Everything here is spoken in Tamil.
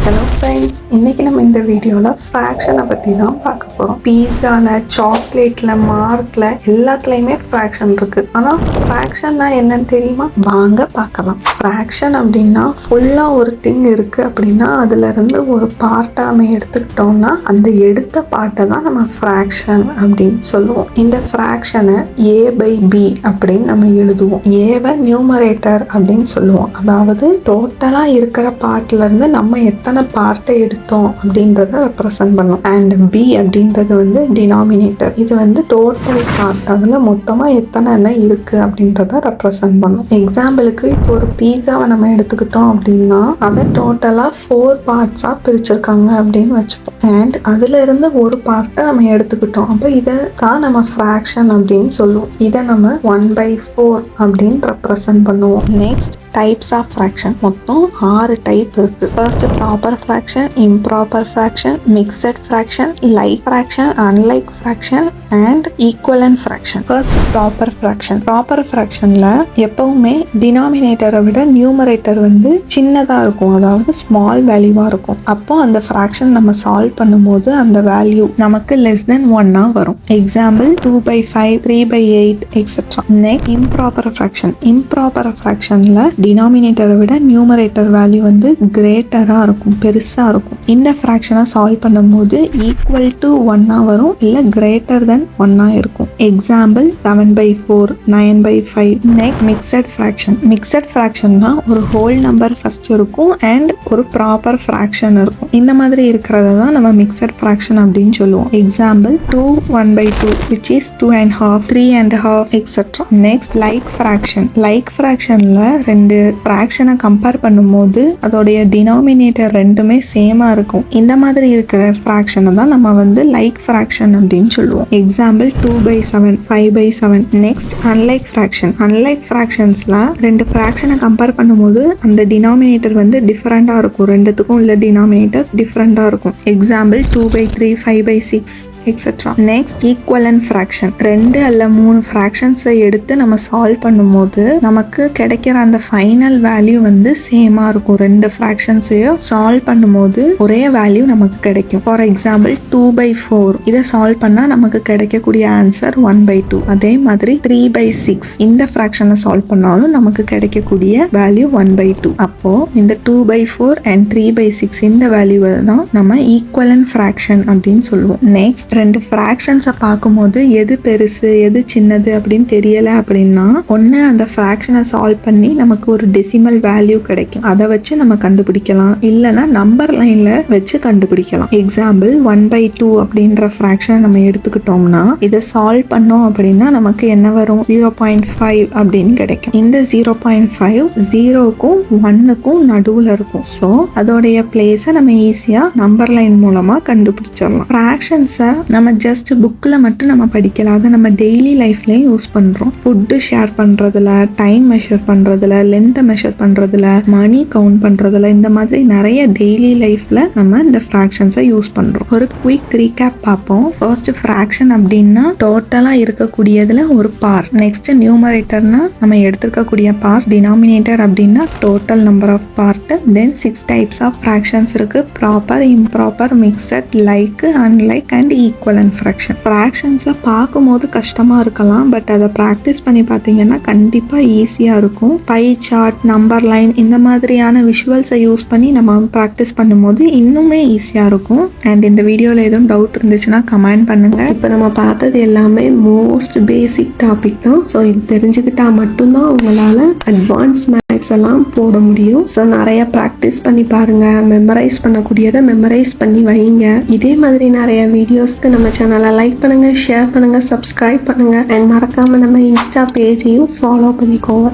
ஹலோ ஃப்ரெண்ட்ஸ், இன்றைக்கி நம்ம இந்த வீடியோவில் ஃப்ராக்ஷனை பற்றி தான் பார்க்க போகிறோம். பீஸாவில், சாக்லேட்டில், மார்க்கில் எல்லாத்துலேயுமே ஃப்ராக்ஷன் இருக்குது. ஆனால் ஃப்ராக்ஷன்னா என்னன்னு தெரியுமா? வாங்க பார்க்கலாம். ஃப்ராக்ஷன் அப்படின்னா ஃபுல்லாக ஒரு திங் இருக்குது அப்படின்னா அதுலேருந்து ஒரு பார்ட்டை நம்ம எடுத்துக்கிட்டோம்னா அந்த எடுத்த பார்ட்டை தான் நம்ம ஃப்ராக்ஷன் அப்படின்னு சொல்லுவோம். இந்த ஃப்ராக்ஷனை A/B அப்படின்னு நம்ம எழுதுவோம். ஏவை நியூமரேட்டர் அப்படின்னு சொல்லுவோம். அதாவது டோட்டலாக இருக்கிற பார்ட்லேருந்து நம்ம எத்தனை பார்ட்டை எடுத்தோம் அப்படின்றத ரெப்ரசன்ட் பண்ணும். அண்ட் பி அப்படின்றது வந்து டினாமினேட்டர். இது வந்து டோட்டல் பார்ட், அதில் மொத்தமாக எத்தனை இருக்குது அப்படின்றத ரெப்ரசன்ட் பண்ணும். எக்ஸாம்பிளுக்கு இப்போ ஒரு பீஸாவை நம்ம எடுத்துக்கிட்டோம் அப்படின்னா அதை டோட்டலாக 4 பார்ட்ஸாக பிரிச்சிருக்காங்க அப்படின்னு வச்சுப்போம். அண்ட் அதுல இருந்து ஒரு பார்ட்டை நம்ம எடுத்துக்கிட்டோம். அப்போ இதை தான் நம்ம ஃப்ராக்ஷன் அப்படின்னு சொல்லுவோம். இதை நம்ம 1/4 அப்படின்னு ரெப்ரசன்ட் பண்ணுவோம். Next types of fraction. மொத்தம் 6 டைப் இருக்கு. First proper fraction, improper fraction, mixed fraction, like fraction, unlike fraction and equivalent fraction. First proper fraction. Proper ஃப்ராக்ஷன்ல எப்பவுமே டினாமினேட்டரை விட நியூமரேட்டர் வந்து சின்னதாக இருக்கும், அதாவது ஸ்மால் வேல்யூவாக இருக்கும். அப்போ அந்த ஃப்ராக்ஷன் நம்ம சால்வ் பண்ணும்போது அந்த வேல்யூ நமக்கு less than 1 வரும். Example 2/5, 3/8 etcetera. Next improper fraction. Improper ஃப்ராக்ஷன்ல டினாமினேட்டரை விட நியூமரேட்டர் வேல்யூ வந்து கிரேட்டராக இருக்கும், பெருசாக இருக்கும். இந்த ஃப்ராக்ஷனை சால்வ் பண்ணும்போது ஈக்குவல் டு 1 வரும், இல்லை கிரேட்டர் தென் 1 இருக்கும். Example 7/4, 9/5. Next mixed fraction. Mixed ஃப்ராக்ஷன்னா ஒரு ஹோல் நம்பர் ஃபர்ஸ்ட் இருக்கும் அண்ட் ஒரு ப்ராப்பர் ஃப்ராக்ஷன் இருக்கும். இந்த மாதிரி இருக்கிறத தான் நம்ம மிக்சட் ஃப்ராக்ஷன் அப்படின்னு சொல்லுவோம். Example 2 1/2 which is 2.5, 3.5 etcetera. Next like fraction. Like ஃப்ராக்ஷன்ல ரெண்டு ஃப்ராக்ஷனை கம்பேர் பண்ணும்போது அதோடைய டினாமினேட்டர் ரெண்டுமே சேமா இருக்கும். இந்த மாதிரி இருக்கிற ஃப்ராக்ஷனை தான் நம்ம வந்து லைக் ஃப்ராக்ஷன் அப்படின்னு சொல்லுவோம். Example 2/7, 5/7. Next unlike fraction. Unlike ஃப்ராக்ஷன்ஸ்ல ரெண்டு ஃப்ராக்ஷனை கம்பேர் பண்ணும்போது அந்த டினாமினேட்டர் வந்து டிஃபரெண்டா இருக்கும். ரெண்டுத்துக்கும் உள்ள டினாமினேட்டர் டிஃபரெண்டா இருக்கும். Example 2/3, 5/6 etcetera. Next equivalent fraction. 2 அல்ல 3 ஃப்ராக்ஷன்ஸை எடுத்து நம்ம சால்வ் பண்ணும்போது நமக்கு கிடைக்கிற அந்த ஃபைனல் வேல்யூ வந்து சேமா இருக்கும். 2 ஃப்ராக்ஷன்ஸையும் சால்வ் பண்ணும்போது ஒரே வேல்யூ நமக்கு கிடைக்கும். ஃபார் எக்ஸாம்பிள் 2/4 இதை சால்வ் பண்ணா நமக்கு கிடைக்கக்கூடிய ஆன்சர் 1/2. அதே மாதிரி 3/6 இந்த ஃப்ராக்ஷனை சால்வ் பண்ணாலும் நமக்கு கிடைக்கக்கூடிய வேல்யூ 1/2. அப்போ இந்த 2/4 அண்ட் 3/6 இந்த வேல்யூவை தான் நம்ம ஈக்குவலன்ட் ஃப்ராக்ஷன் அப்படின்னு சொல்லுவோம். நெக்ஸ்ட் ரெண்டு ஃப்ராக்ஷன்ஸை பார்க்கும்போது எது பெருசு எது சின்னது அப்படின்னு தெரியல அப்படின்னா ஒன்று அந்த ஃப்ராக்ஷனை சால்வ் பண்ணி நமக்கு ஒரு டெசிமல் வேல்யூ கிடைக்கும், அதை வச்சு நம்ம கண்டுபிடிக்கலாம். இல்லைன்னா நம்பர் லைன்ல வச்சு கண்டுபிடிக்கலாம். எக்ஸாம்பிள் 1/2 அப்படின்ற ஃப்ராக்ஷனை நம்ம எடுத்துக்கிட்டோம்னா இதை சால்வ் பண்ணோம் அப்படின்னா நமக்கு என்ன வரும்? 0.5 அப்படின்னு கிடைக்கும். இந்த 0.5 0க்கும் 1க்கும் நடுவில் இருக்கும். ஸோ அதோடைய பிளேஸை நம்ம ஈஸியா நம்பர் லைன் மூலமா கண்டுபிடிச்சிடலாம். ஃப்ராக்ஷன்ஸை நம்ம ஜஸ்ட் புக்கில் மட்டும் நம்ம படிக்கலாம், அதை நம்ம டெய்லி லைஃப்லையும் யூஸ் பண்ணுறோம். ஃபுட்டு ஷேர் பண்ணுறதுல, டைம் மெஷர் பண்ணுறதுல, லென்த்தை மெஷர் பண்ணுறதுல, மணி கவுண்ட் பண்ணுறதுல, இந்த மாதிரி நிறைய டெய்லி லைஃப்பில் நம்ம இந்த ஃப்ராக்ஷன்ஸை யூஸ் பண்ணுறோம். ஒரு குயிக் ரீகேப் பார்ப்போம். ஃபர்ஸ்ட் ஃப்ராக்ஷன் அப்படின்னா டோட்டலாக இருக்கக்கூடியதில் ஒரு பார்ட். நெக்ஸ்ட் நியூமரேட்டர்னா நம்ம எடுத்துருக்கக்கூடிய பார்ட். டினாமினேட்டர் அப்படின்னா total number of part. Then 6 types of fractions இருக்கு. Proper, improper, mixed, like, unlike and equivalent fraction. ஃப்ராக்ஷன்ஸை பார்க்கும்போது கஷ்டமாக இருக்கலாம், பட் அதை ப்ராக்டிஸ் பண்ணி பார்த்தீங்கன்னா கண்டிப்பாக ஈஸியாக இருக்கும். பை சார்ட், நம்பர் லைன் இந்த மாதிரியான விஷுவல்ஸை யூஸ் பண்ணி நம்ம ப்ராக்டிஸ் பண்ணும்போது இன்னுமே ஈஸியாக இருக்கும். அண்ட் இந்த வீடியோவில் எதுவும் டவுட் இருந்துச்சுன்னா கமெண்ட் பண்ணுங்கள். இப்போ நம்ம பார்த்தது எல்லாமே மோஸ்ட் பேசிக் டாபிக் தான். ஸோ இது தெரிஞ்சுக்கிட்டா மட்டும்தான் உங்களால் அட்வான்ஸ் மேக்ஸ் எல்லாம் போட முடியும். ஸோ நிறைய ப்ராக்டிஸ் பண்ணி பாருங்கள். மெமரைஸ் பண்ணக்கூடியதை மெமரைஸ் பண்ணி வைங்க. இதே மாதிரி நிறைய வீடியோஸ்க்கு நம்ம சேனலை லைக் பண்ணுங்கள், ஷேர் பண்ணுங்கள், சப்ஸ்கிரைப் பண்ணுங்கள் அண்ட் மறக்காமல் நம்ம இன்ஸ்டா பேஜையும் ஃபாலோ பண்ணிக்கோங்க.